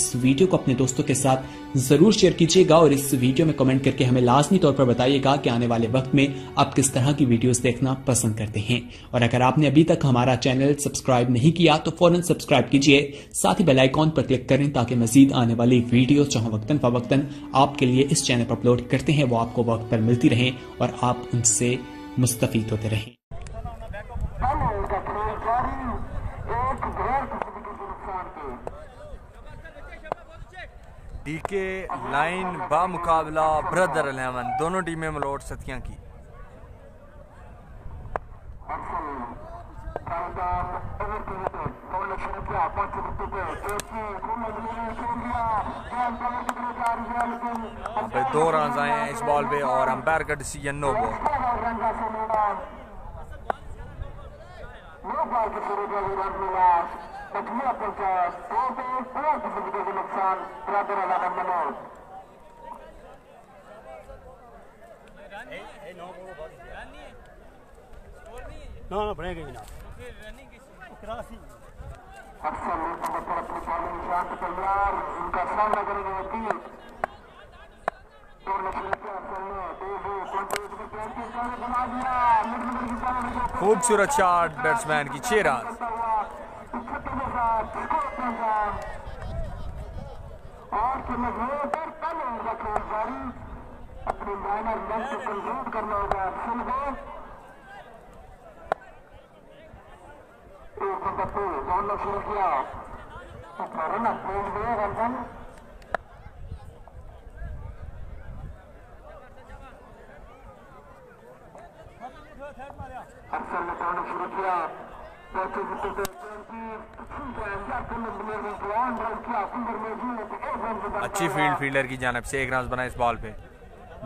इस वीडियो को अपने दोस्तों के साथ जरूर शेयर कीजिएगा और इस वीडियो में कमेंट करके हमें लाजमी तौर पर बताइएगा कि आने वाले वक्त में आप किस तरह की वीडियोस देखना पसंद करते हैं। और अगर आपने अभी तक हमारा चैनल सब्सक्राइब नहीं किया तो फौरन सब्सक्राइब कीजिए, साथ ही बेल आइकॉन पर क्लिक करें ताकि मजीद आने वाली वीडियो जहां वक्तन फवक्तन आपके लिए इस चैनल पर अपलोड करते हैं वो आपको वक्त पर मिलती रहें और आप उनसे मुस्तफीद होते रहें। डीके लाइन बा मुकाबला ब्रदर 11 दोनों टीमें मलोट सतियां की। अब 2 रन आए हैं इस बॉल पे और अंपायर का डिसीजन नो बॉल। खूबसूरत शॉट बैट्समैन की 6 रन। अच्छी फील्डर की जानिब से 1 रन बना इस बॉल पे।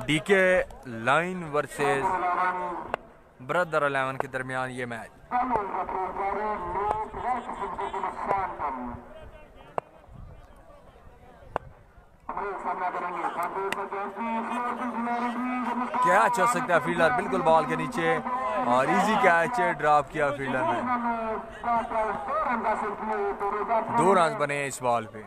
डीके लाइन वर्सेस ब्रदर 11 के दरमियान ये मैच। कैच हो सकता है फील्डर बिल्कुल बॉल के नीचे और इजी कैच ड्रॉप किया फील्डर ने। 2 रन बने इस बॉल पे।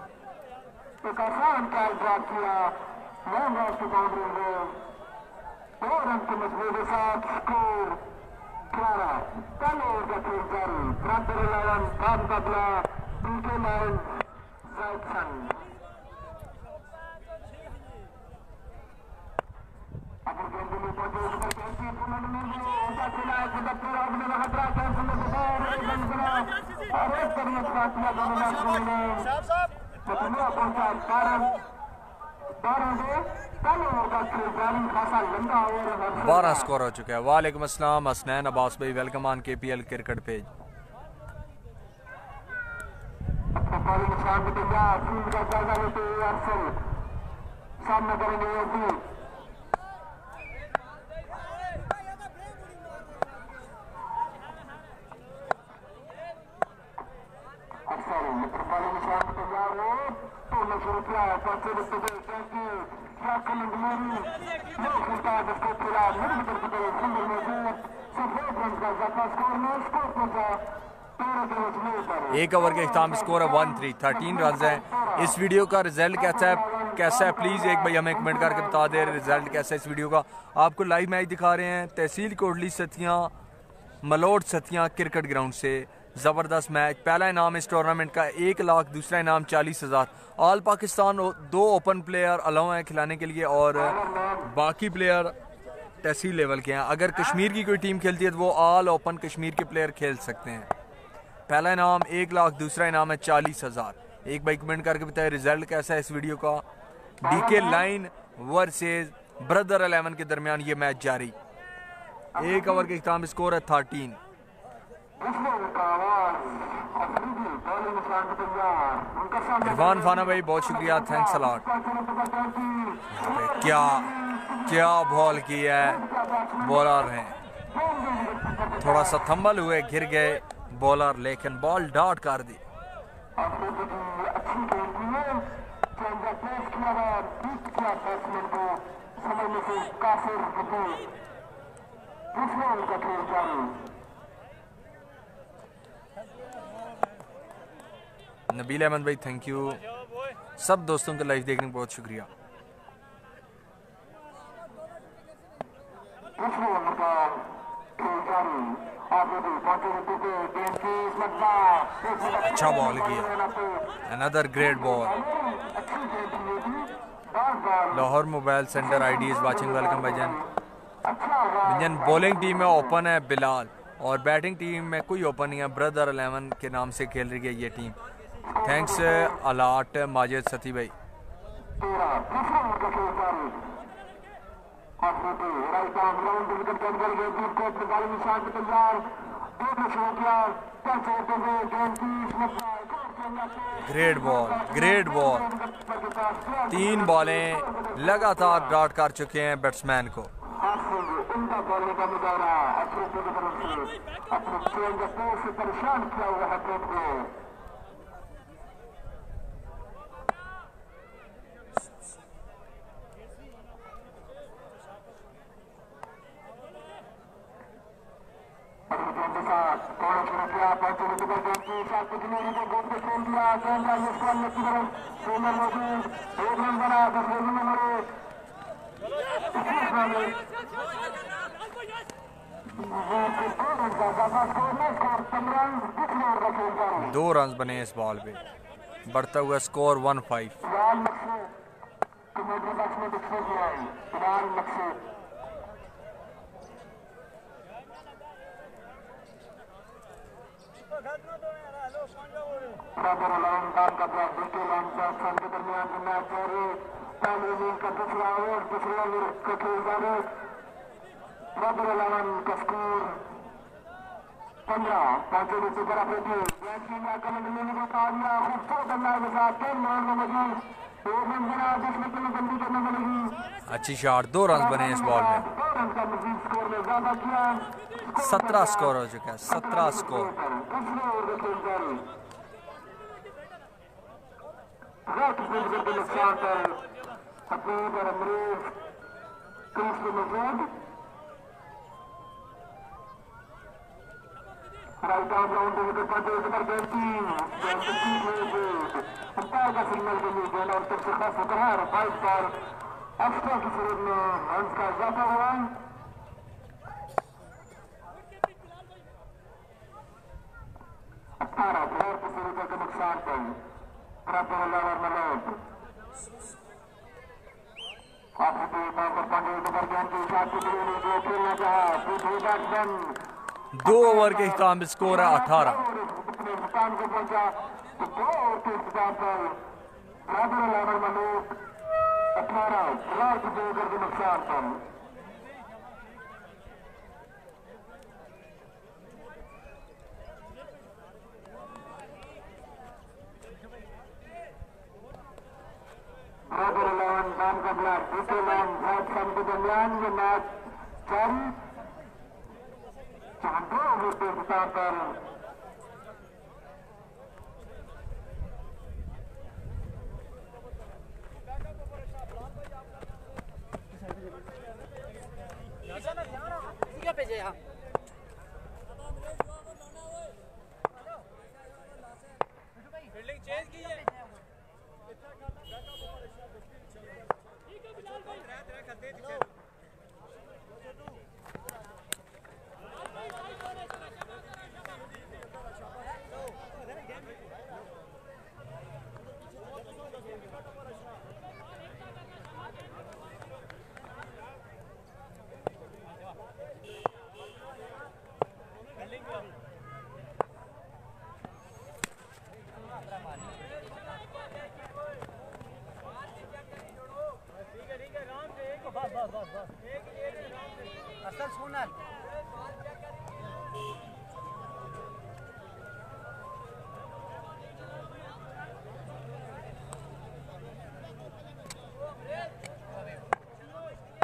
बारह स्कोर हो चुका है। वालेकुम अस्सलाम हसनैन अब्बास भाई, welcome on KPL cricket page. एक ओवर के इख्ताम स्कोर है 1-3, 13 रन है। इस वीडियो का रिजल्ट कैसा है प्लीज़ एक भाई हमें कमेंट करके बता दे रिजल्ट कैसा है इस वीडियो का। आपको लाइव मैच दिखा रहे हैं तहसील कोटली सतियां मलोट सतियां क्रिकेट ग्राउंड से। ज़बरदस्त मैच। पहला इनाम इस टूर्नामेंट का 1 लाख, दूसरा इनाम 40,000। All Pakistan 2 open player allow हैं खिलाने के लिए और बाकी प्लेयर तहसील लेवल के हैं। अगर कश्मीर की कोई टीम खेलती है तो वो ऑल ओपन कश्मीर के प्लेयर खेल सकते हैं। पहला इनाम 1 लाख, दूसरा इनाम है 40,000। एक भाई कमेंट करके बताए रिजल्ट कैसा है इस वीडियो का। डीके लाइन वर्सेस ब्रदर 11 के दरमियान ये मैच जारी। 1 ओवर के इख्ताम स्कोर है 13। इरफान फाना भाई बहुत शुक्रिया, थैंक्स अ लॉट। क्या बॉल की है बॉलर है, थोड़ा सा थंबल हुए गिर गए बॉलर लेकिन बॉल डॉट कर दी। नबील अहमद भाई थैंक यू। सब दोस्तों को लाइव देखने बहुत शुक्रिया। अच्छा बॉल किया, another great ball. Lahore mobile centre ID is watching, welcome भाईजान। भाईजान बॉलिंग टीम में ओपन है बिलाल और बैटिंग टीम में कोई ओपन नहीं है, ब्रदर 11 के नाम से खेल रही है ये टीम। थैंक्स अलाट माजिद सती भाई। Great ball, great ball. 3 बॉलें लगातार डॉट कर चुके हैं बैट्समैन को। दो रन बने इस बॉल पे, बढ़ता हुआ स्कोर 1-5। अच्छी शॉट, 2 रन बने इस बॉल में। 17 स्कोर हो चुका है, 17 स्कोर। दो ओवर के इख्तिताम में स्कोर है 18।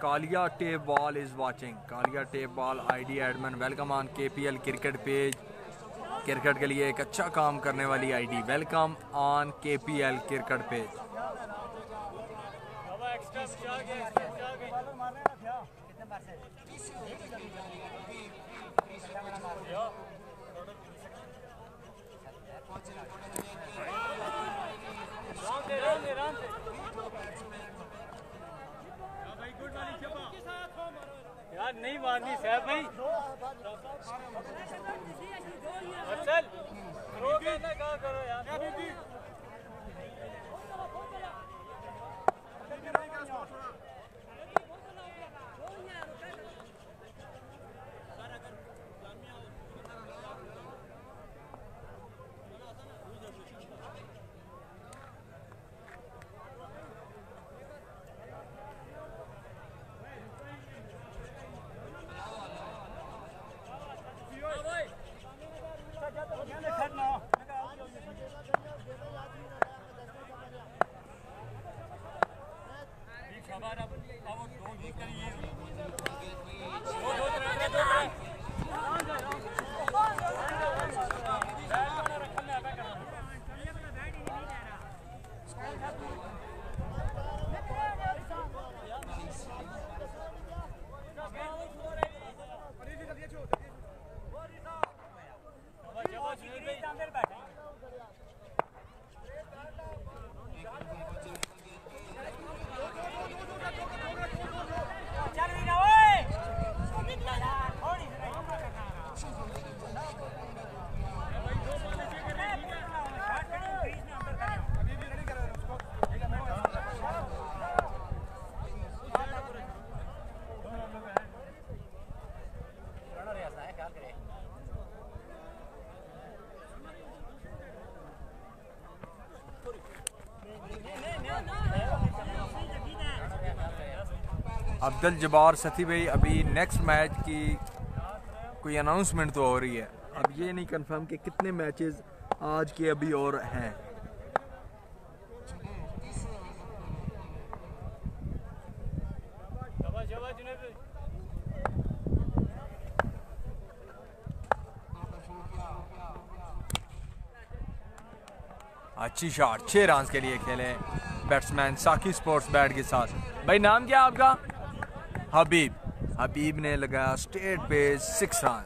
Kaliya tape ball is watching. Kaliya tape ball ID admin, welcome on KPL cricket page. Cricket के लिए एक अच्छा काम करने वाली ID, welcome on KPL cricket page. यार नहीं मारनी साहब भाई चल रोके ना क्या करो यार अब्दुल जब्बार सती भाई, अभी नेक्स्ट मैच की कोई अनाउंसमेंट तो हो रही है, अब ये नहीं कंफर्म कि कितने मैचेस आज के अभी और हैं। अच्छी शॉट, 6 रन के लिए खेले बैट्समैन साकी स्पोर्ट्स बैट के साथ। भाई नाम क्या आपका? हबीब। हबीब ने लगाया स्टेट पे 6 रन।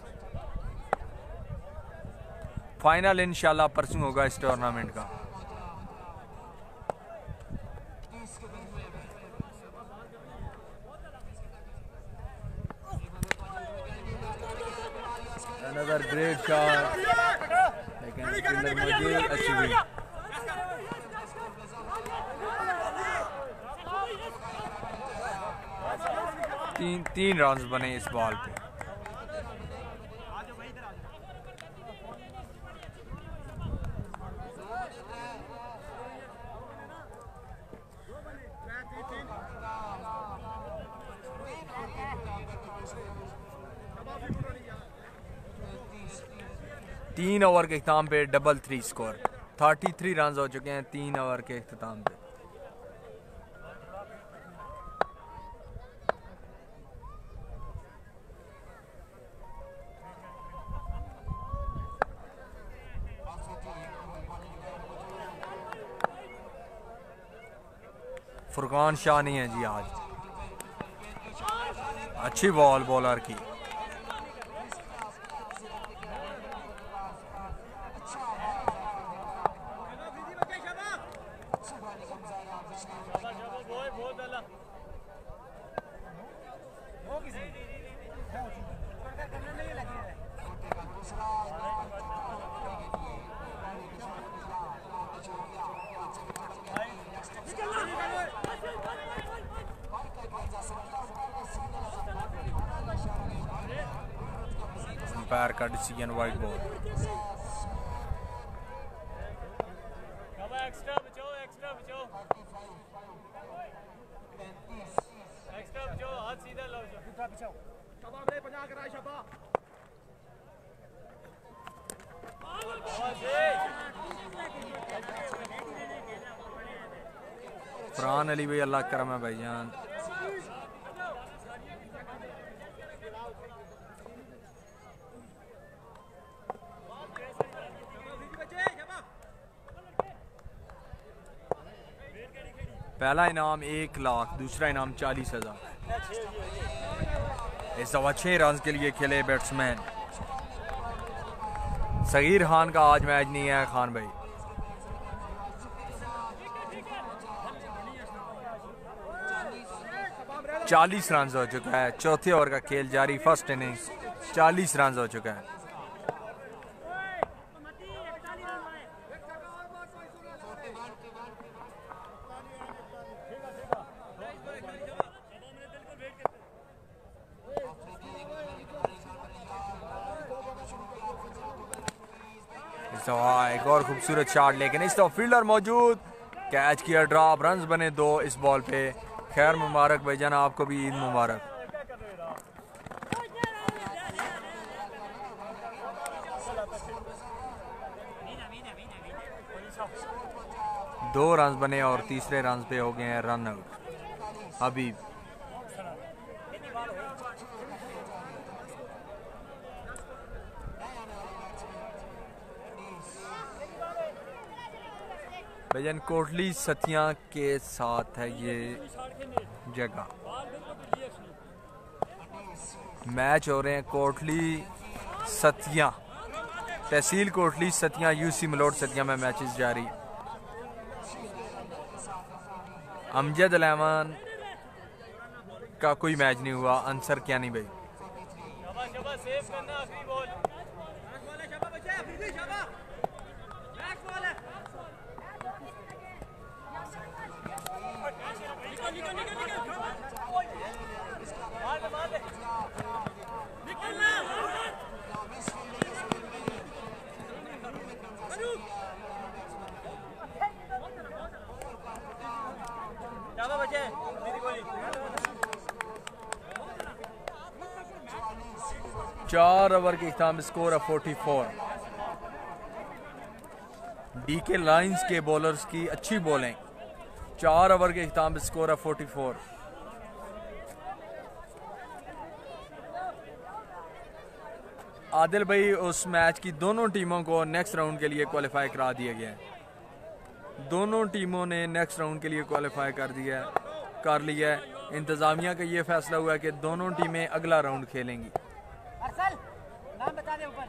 फाइनल इंशाल्लाह परसों होगा इस टूर्नामेंट का। अनदर ग्रेट शॉट, लेकिन स्पिनर मजीद अच्छी हुई। तीन रन्स बने इस बॉल पे। तीन ओवर के इख्तिताम पे 3-3 स्कोर, 33 रन हो चुके हैं 3 ओवर के इख्तिताम पे। फुरकान शाह नहीं है जी आज। अच्छी बॉल बॉलर की। अंपायर का decision white ball. Farhan Ali भाई अल्लाह करम है भाईजान। पहला इनाम 1 लाख, दूसरा इनाम 40,000। इस दफा 6 रन के लिए खेले बैट्समैन। सगीर खान का आज मैच नहीं है खान भाई। 40 रन हो चुका है। चौथे ओवर का खेल जारी, फर्स्ट इनिंग 40 रन हो चुका है। एक और खूबसूरत शॉट, लेकिन इस दफा फील्डर मौजूद, कैच किया, ड्रॉप, रन्स बने 2 इस बॉल पे। खैर मुबारक भाईजान, आपको भी ईद मुबारक। दो रन बने और तीसरे रन पे हो गए हैं रन आउट। अभी भजन कोटली सतियां के साथ है ये जगह। मैच हो रहे हैं कोटली सतियां, तहसील कोटली सतियां, यूसी मलोट सतियां में मैचेस जारी। अमजद 11 का कोई मैच नहीं हुआ। अंसर क्या नहीं भाई, चार ओवर के इख्तिताम स्कोर है 44। डीके लाइंस के बॉलर्स की अच्छी बॉलिंग। 4 ओवर के इख्तिताम स्कोर है 44। आदिल भाई, उस मैच की दोनों टीमों को नेक्स्ट राउंड के लिए क्वालिफाई करा दिया गया है। दोनों टीमों ने नेक्स्ट राउंड के लिए क्वालिफाई कर लिया है। इंतजामिया का ये फैसला हुआ है कि दोनों टीमें अगला राउंड खेलेंगी। नाम बता दे ऊपर।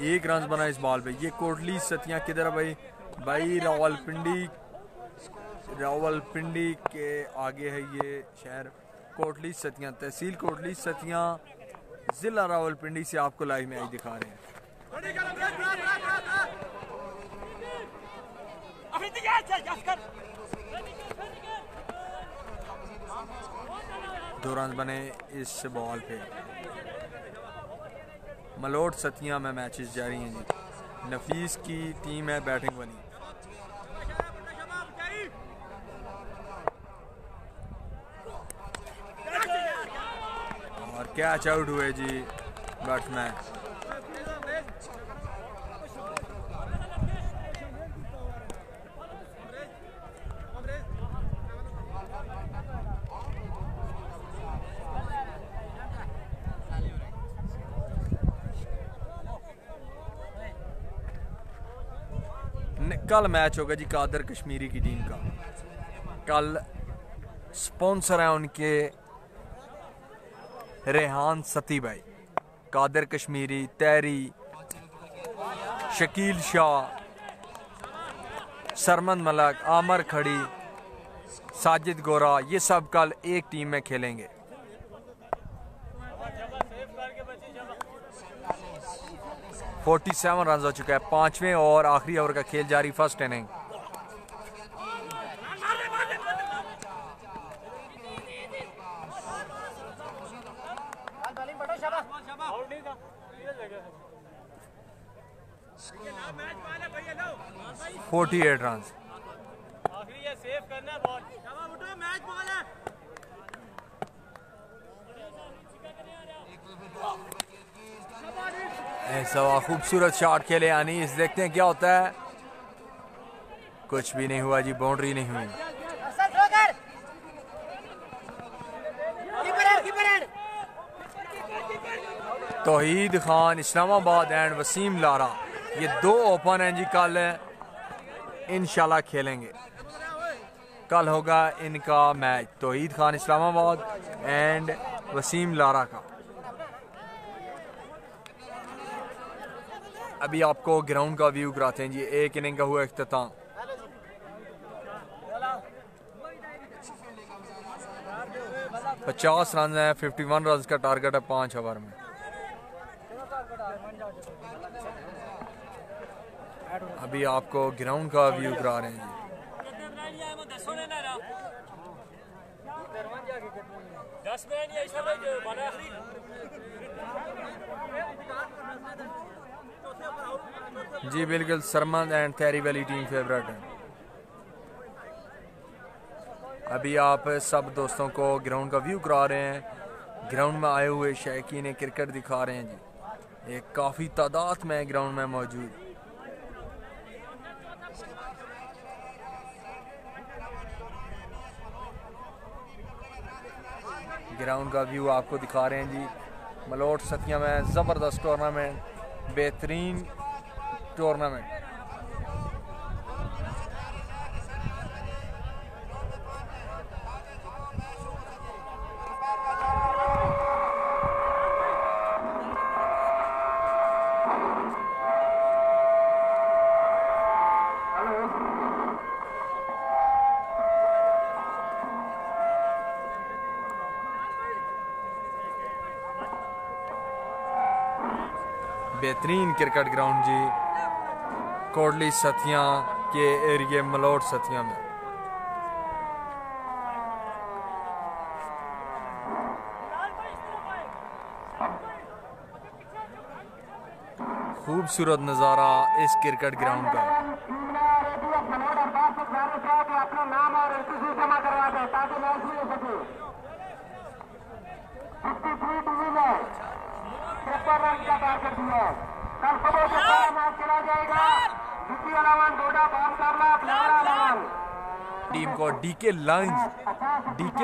एक रन बना इस बॉल पे। ये कोटली सतियां किधर है भाई? भाई रावलपिंडी के आगे है ये शहर कोटली सतियां, तहसील कोटली सतियां, जिला रावलपिंडी से आपको लाइव मैच दिखा रहे हैं। 2 रन बने इस बॉल पे। मलोट सतियां में मैचेस जारी हैं जी। नफीस की टीम है बैटिंग बनी। और कैच आउट हुए जी बैट्समैन। कल मैच होगा जी कादर कश्मीरी की टीम का। कल स्पॉन्सर है उनके रेहान सती भाई, कादर कश्मीरी, तैरी, शकील शाह, सरमन मलक, आमर खड़ी, साजिद गोरा, ये सब कल एक टीम में खेलेंगे। है 47 रन हो चुका है। 5वें और आखिरी ओवर का खेल जारी, फर्स्ट इनिंग। $48 रन। ऐसा खूबसूरत शॉट खेले अनीस, देखते हैं क्या होता है। कुछ भी नहीं हुआ जी, बाउंड्री नहीं हुई। तौहीद खान इस्लामाबाद एंड वसीम लारा, ये 2 ओपन हैं जी। कल इंशाल्लाह खेलेंगे। कल होगा इनका मैच, तौहीद खान इस्लामाबाद एंड वसीम लारा का। अभी आपको ग्राउंड का व्यू कराते हैं जी। एक इनिंग का हुआ इख्तिताम। पचास रन है, 51 रन का टारगेट है 5 ओवर में। अभी आपको ग्राउंड का व्यू करा रहे हैं जी। जी बिल्कुल, सरमन एंड तैरी वाली टीम फेवरेट है। अभी आप सब दोस्तों को ग्राउंड का व्यू करा रहे हैं। ग्राउंड में आए हुए शौकीन क्रिकेट दिखा रहे हैं जी। एक काफ़ी तादाद में ग्राउंड में मौजूद। ग्राउंड का व्यू आपको दिखा रहे हैं जी। मलोट सतिया में ज़बरदस्त टूर्नामेंट, बेहतरीन टूर्नामेंट। बेहतरीन क्रिकेट ग्राउंड जी, कोटली सतिया के एरिए मलोट सतिया में। खूबसूरत नज़ारा इस क्रिकेट ग्राउंड का। टीम को डीके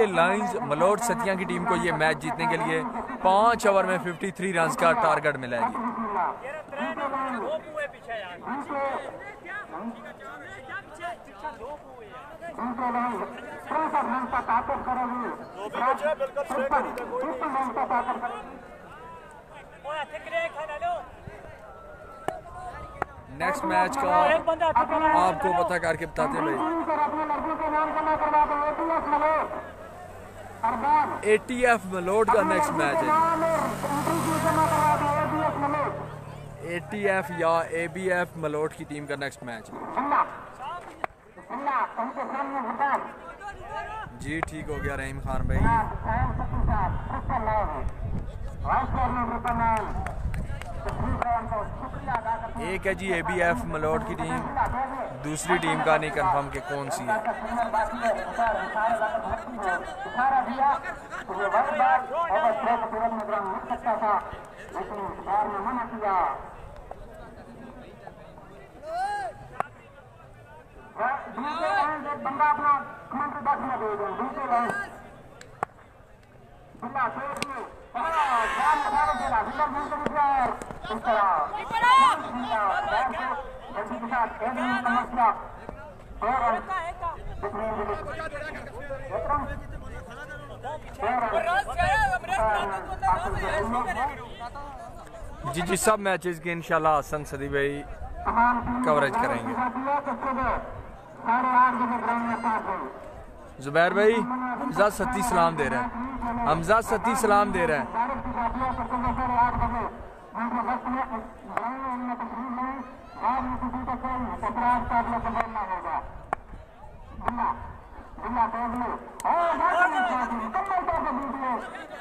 लाइंस मलोट सतिया की टीम को ये मैच जीतने के लिए 5 ओवर में 53 रन का टारगेट मिला है। नेक्स्ट मैच का आपको पता करके बताते हैं भाई। ATF मलोट का नेक्स्ट मैच है। ATF या ABF मलोट की टीम का नेक्स्ट मैच है जी। ठीक हो गया रहीम खान भाई। एक है जी ABF मलोट की टीम, दूसरी टीम का नहीं कंफर्म कि कौन सी है। जी जी, सब मैचेस की इंशाल्लाह हसन सदी भाई कवरेज करेंगे। जुबैर भाई हमजा सत्ती सलाम दे रहे हैं। हमजा सत्ती सलाम दे रहे हैं।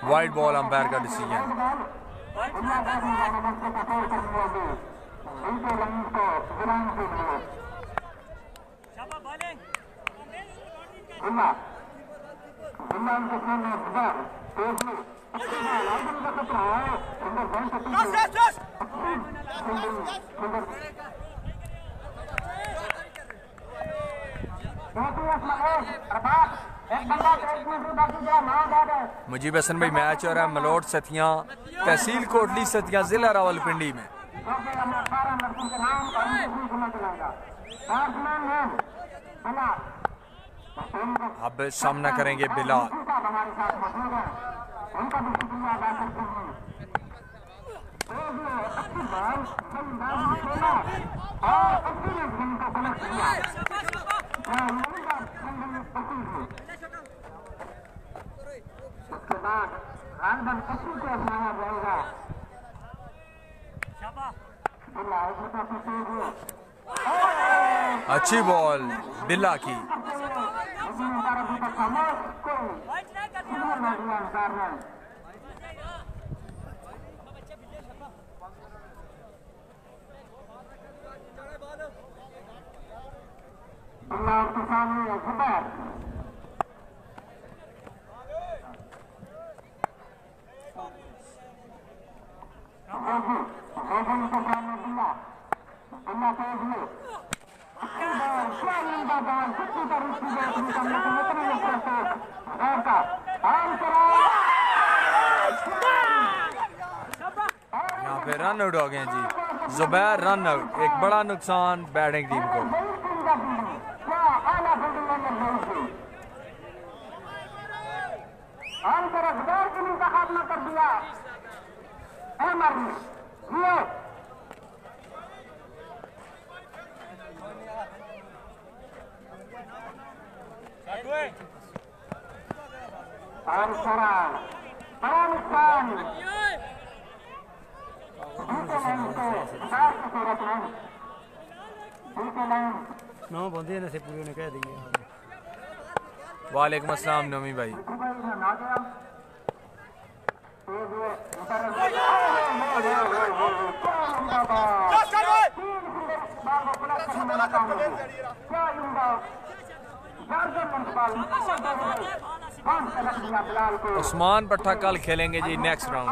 वाइड बॉल अंपायर का डिसीजन। मुजीब हसन भाई मैच हो रहा है मलोट सतिया तहसील कोटली सतिया जिला रावलपिंडी में। अब सामना करेंगे बिलाल। अच्छी बॉल बिल्ला की। यहाँ पे रन आउट हो गए जी, जुबैर रन आउट, एक बड़ा नुकसान बैटिंग टीम को। वालेकुम अस्सलाम नमी भाई। उस्मान पट्टा कल खेलेंगे जी नेक्स्ट राउंड।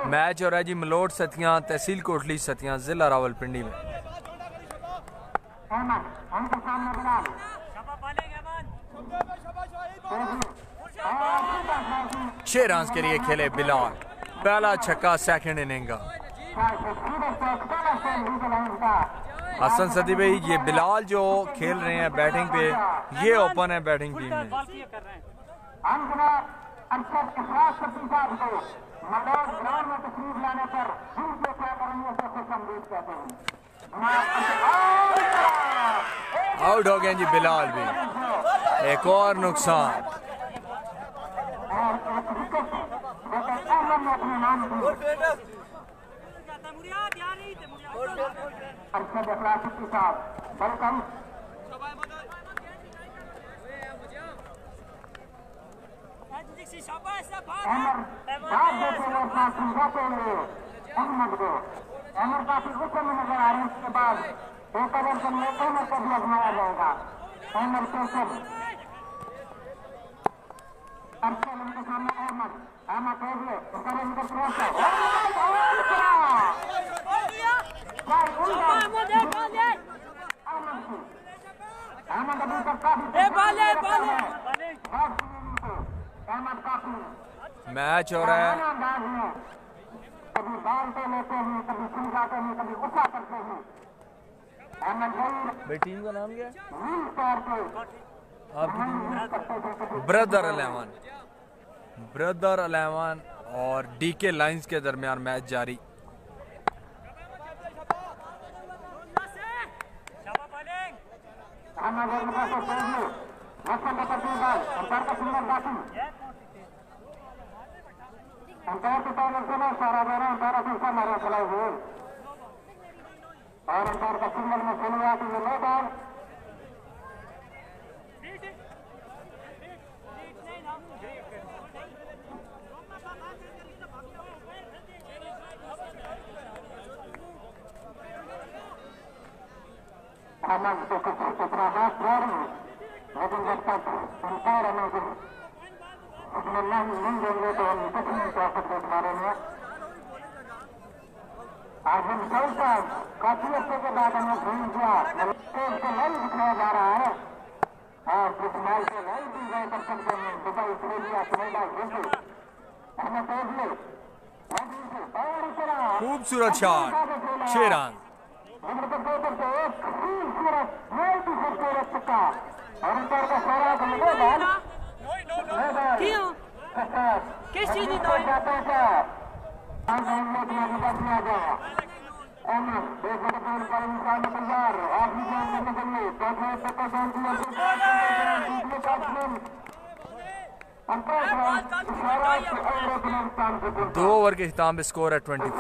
मैच हो रहा है जी मलोट सतियां तहसील कोटली सतियां जिला रावलपिंडी में। 6 रन के लिए खेले बिलाल, पहला छक्का सेकंड इनिंग का। हसन सदी भाई ये बिलाल जो खेल रहे हैं बैटिंग पे, ये ओपन है बैटिंग टीम में। आउट हो गए जी बिलाल भी, एक और नुकसान। मैच हो रहा है भाई, टीम का नाम क्या है आपकी? ब्रदर 11 और डीके लाइंस के दरमियान मैच जारी। काफी हफ्ते के बाद हमने फोन किया तो उसको लाइव दिखाया जा रहा है और जिस मैच को लाइव दी गए कर सकते हैं दुबई ऑस्ट्रेलिया कनाडा यूके हमने देख ले खूबसूरत शॉट 6 रन खूबसूरत खूबसूरत तुक्का और ऊपर का सारा बॉल किस चीज की जाता है दो ओवर के इख्तिताम पे स्कोर है 24।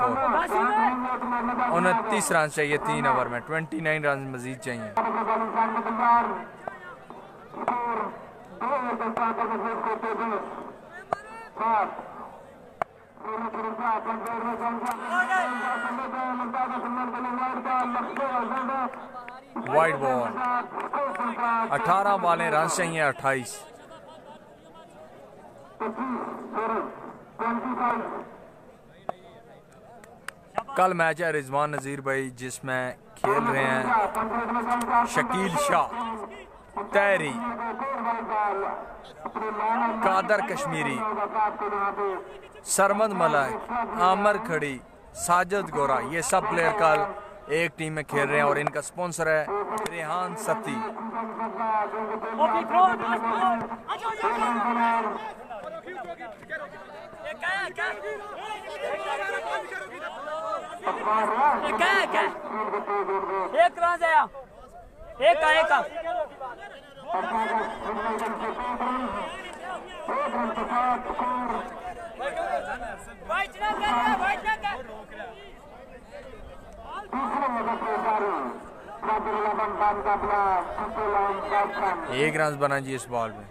29 रन चाहिए 3 ओवर में, 29 रन मजीद चाहिए। वाइड बॉल 18 वाले रन चाहिए 28। कल मैच है रिजवान नजीर भाई जिसमें खेल रहे हैं शकील शाह, तैरी, कादर कश्मीरी, सरमद मलक, आमर खड़ी, साजिद गोरा, ये सब प्लेयर कल एक टीम में खेल रहे हैं और इनका स्पॉन्सर है रेहान सत्ती। एक रन आया, एक का एक रन बना जी इस बॉल में।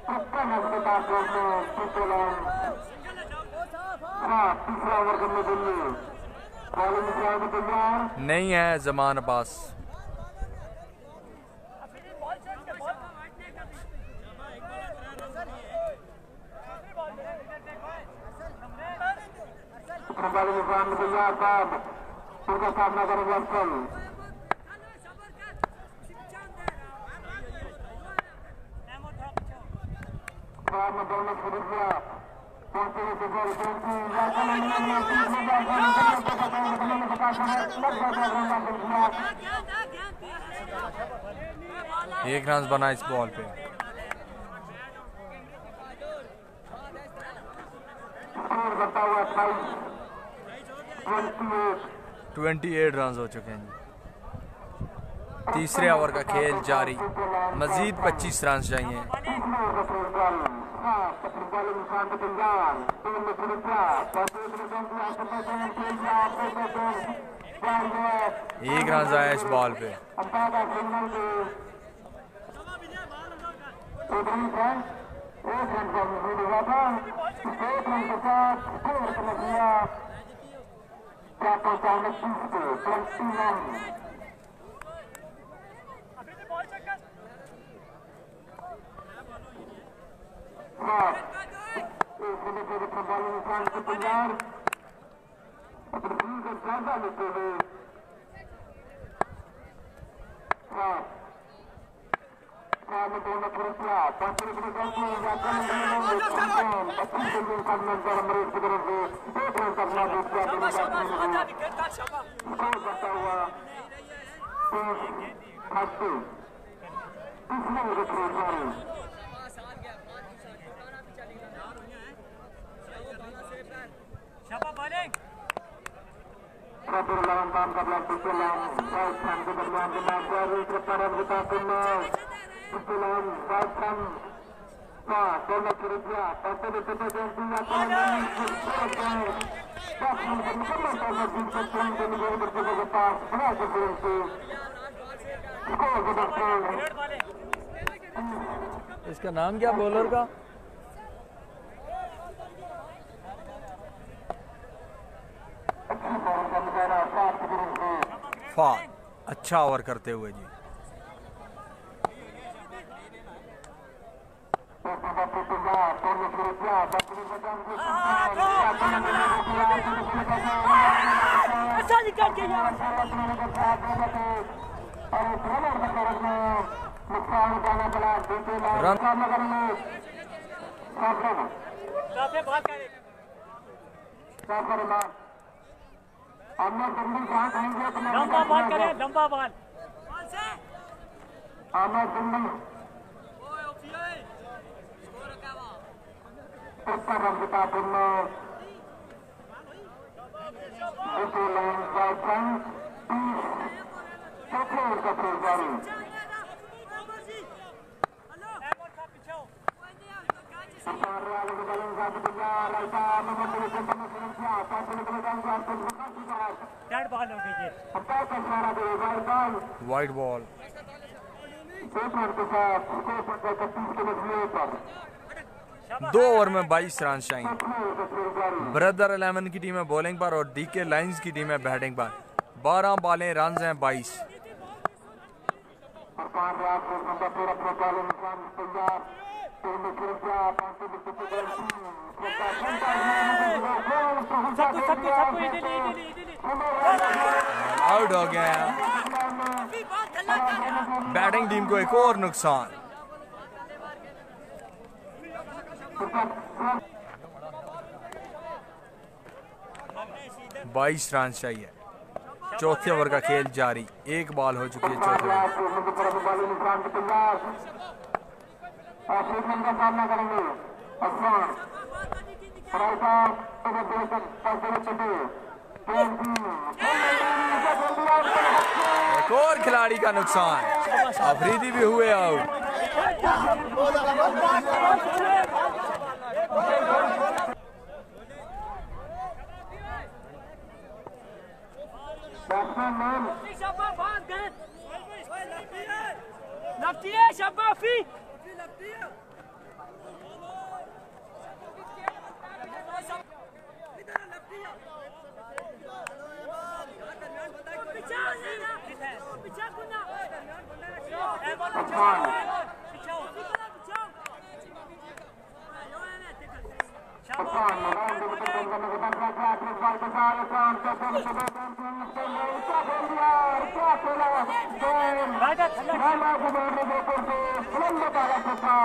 नहीं है जमान अब्बास। सामना करेंगे अंजम। एक रन बना इस बॉल पे। करता हुआ 28 रन हो चुके हैं। तीसरे ओवर का खेल जारी, मजीद 25 रन चाहिए। एक रन आया इस बॉल पे। इसका नाम क्या बॉलर का? फार, अच्छा ओवर करते हुए जी। लंबा बॉल करे, लंबा बॉल वाइड बॉल। 2 ओवर में 22 रन चाहिए। ब्रदर 11 की टीम है बॉलिंग पर और डीके लाइंस की टीम है बैटिंग पर। 12 बॉलें, रन हैं 22। आउट हो गया है। बैटिंग टीम को एक और नुकसान। 22 रन चाहिए। चौथे ओवर का खेल जारी। 1 बॉल हो चुकी है चौथे ओवर। एक और खिलाड़ी का नुकसान। अफरीदी भी हुए आउट।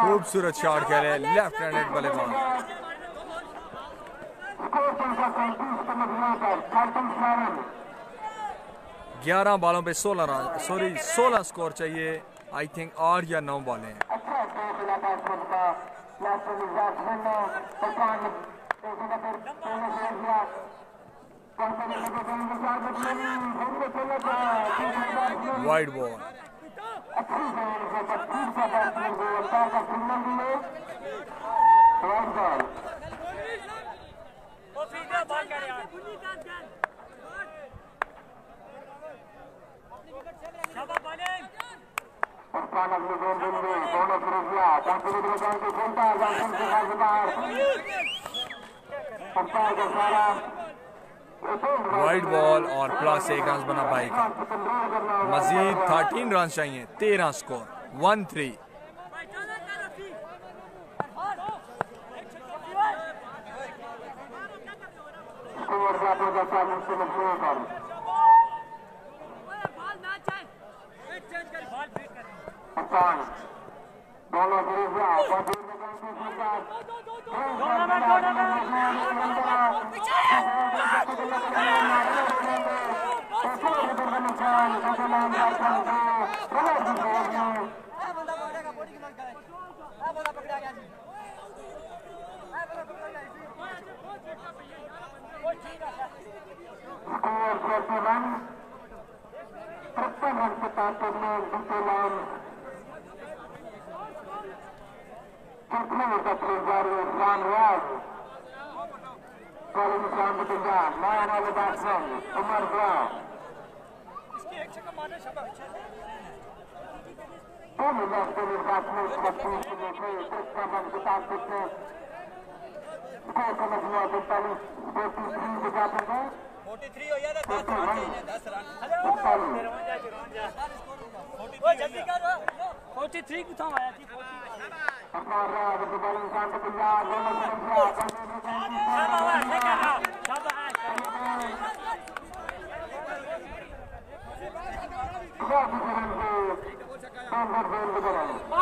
खूबसूरत शॉट खेले लेफ्ट हैंडेड बल्लेबाज। 11 बॉलों पे 16 रन, 16 स्कोर चाहिए। आई थिंक 8 या 9 बॉलें हैं। Wide ball. वाइड बॉल और प्लस 1 रन बना भाई का। मजीद 13 रन चाहिए। 13 स्कोर 1-3।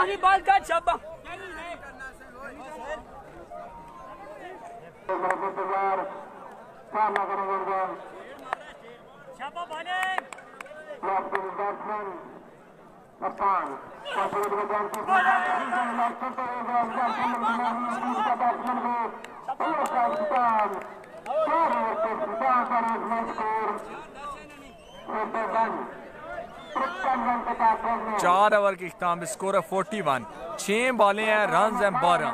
आखिरी बॉल का शाबा शाबा बॉलिंग चार ओवर के इख्तिताम पे स्कोर है 41, 6 बॉलें हैं, रन हैं 12।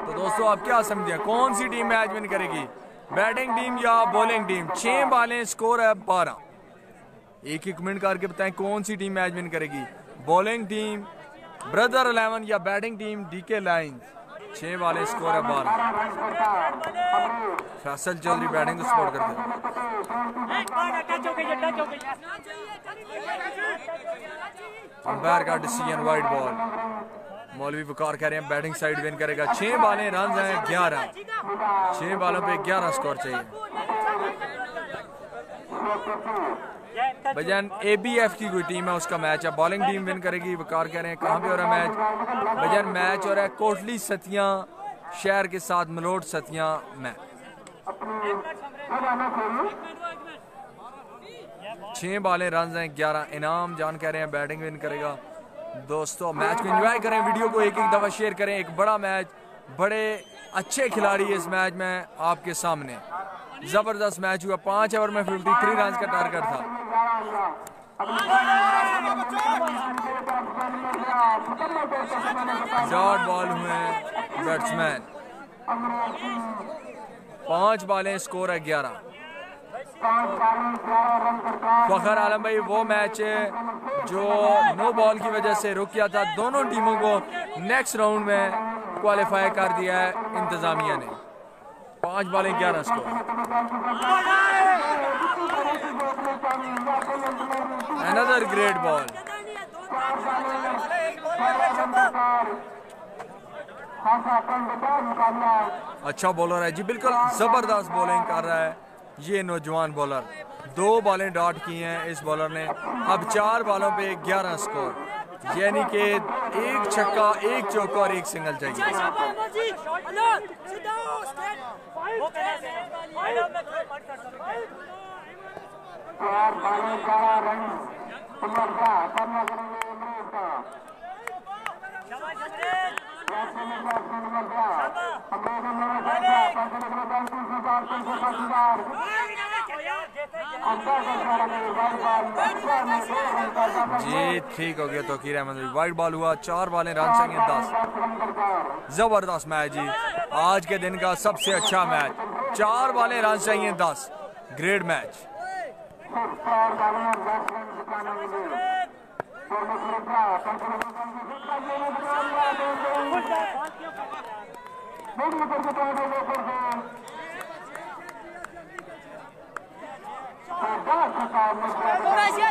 तो दोस्तों आप क्या समझे कौन सी टीम मैच विन करेगी, बैटिंग टीम या बॉलिंग टीम? 6 बॉलें, स्कोर है 12। एक कमेंट करके बताएं कौन सी टीम मैच विन करेगी, बॉलिंग टीम ब्रदर 11 या बैटिंग टीम डीके लाइंस। 6 बॉलें, स्कोर है 12। फैसल चौधरी बैटिंग को सपोर्ट करते हैं। अंपायर का डिसीजन वाइड बॉल। मौलवी वकार कह रहे हैं बैटिंग साइड विन करेगा। 6 बॉलें, रन हैं 11। 6 बॉलों पे 11 स्कोर चाहिए। भजन ABF की कोई टीम है, उसका मैच है, बॉलिंग टीम विन करेगी। वकार कह रहे हैं कहाँ पे हो रहा है मैच? भजन मैच हो रहा है कोटली सतियां शहर के साथ मलोट सतियां में। 6 बॉलें, रन हैं 11। इनाम जान कह रहे हैं बैटिंग विन करेगा। दोस्तों मैच को एंजॉय करें, वीडियो को एक दफ़ा शेयर करें। एक बड़ा मैच, बड़े अच्छे खिलाड़ी इस मैच में आपके सामने। जबरदस्त मैच हुआ। 5 ओवर में 53 रन का टारगेट था। डॉट बॉल हुए बैट्समैन। 5 बॉलें, स्कोर है 11। फखर आलम भाई वो मैच जो नो बॉल की वजह से रुक गया था, दोनों टीमों को नेक्स्ट राउंड में क्वालिफाई कर दिया है इंतजामिया ने। 5 बॉलें 11 स्कोर। Another great ball. अच्छा बॉलर है जी, बिल्कुल जबरदस्त बॉलिंग कर रहा है ये नौजवान बॉलर। 2 बॉलें डॉट की हैं इस बॉलर ने। अब 4 बॉलों पे 11 स्कोर, यानी कि 1 छक्का, 1 चौका और 1 सिंगल चाहिए। जी ठीक हो गया तो वाइट बॉल हुआ। 4 बॉलें, रन चाहिए 10। जबरदस्त मैच जी, आज के दिन का सबसे अच्छा मैच। 4 बॉलें, रन चाहिए 10। Great match.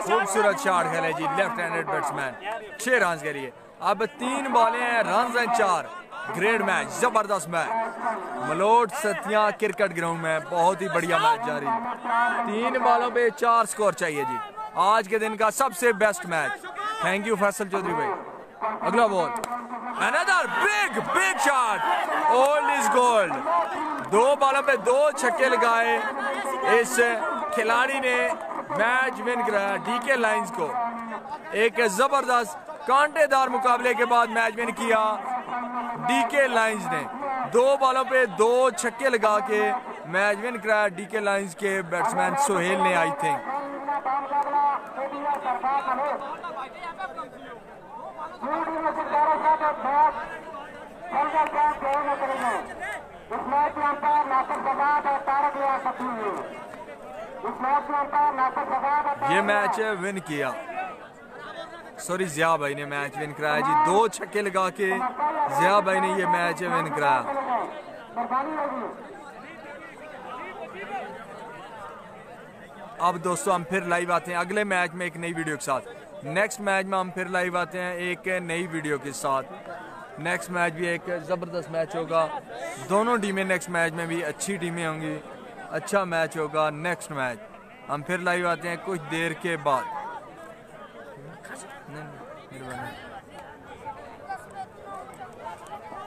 खूबसूरत शॉट खेले जी लेफ्ट हैंडेड बैट्समैन। 6 रन के लिए। अब 3 बॉलें हैं, रन हैं 4। ग्रेट मैच, जबरदस्त मैच। मलोट सतियां क्रिकेट ग्राउंड में बहुत ही बढ़िया मैच जारी। 3 बॉलों पे 4 स्कोर चाहिए जी। आज के दिन का सबसे best match. Thank you Faisal Chaudhary भाई। अगला ball, another big shot. Old is gold. 2 बॉलों पे 2 छक्के लगाए इस खिलाड़ी ने, मैच विन कराया डीके लाइंस को। एक जबरदस्त कांटेदार मुकाबले के बाद मैच विन किया डीके लाइंस ने। 2 बॉलों पे 2 छक्के लगा के मैच विन कराया डीके लाइंस के बैट्समैन सोहेल ने। आई थिंक ये मैच विन किया, सॉरी जिया भाई ने मैच विन कराया जी। 2 छक्के लगा के जिया भाई ने ये मैच विन कराया। अब दोस्तों हम फिर लाइव आते हैं अगले मैच में एक नई वीडियो के साथ। नेक्स्ट मैच में हम फिर लाइव आते हैं एक नई वीडियो के साथ। नेक्स्ट मैच भी एक ज़बरदस्त मैच होगा। दोनों टीमें नेक्स्ट मैच में भी अच्छी टीमें होंगी, अच्छा मैच होगा। नेक्स्ट मैच हम फिर लाइव आते हैं कुछ देर के बाद।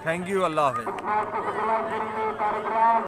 थैंक यू, अल्लाह हाफिज़।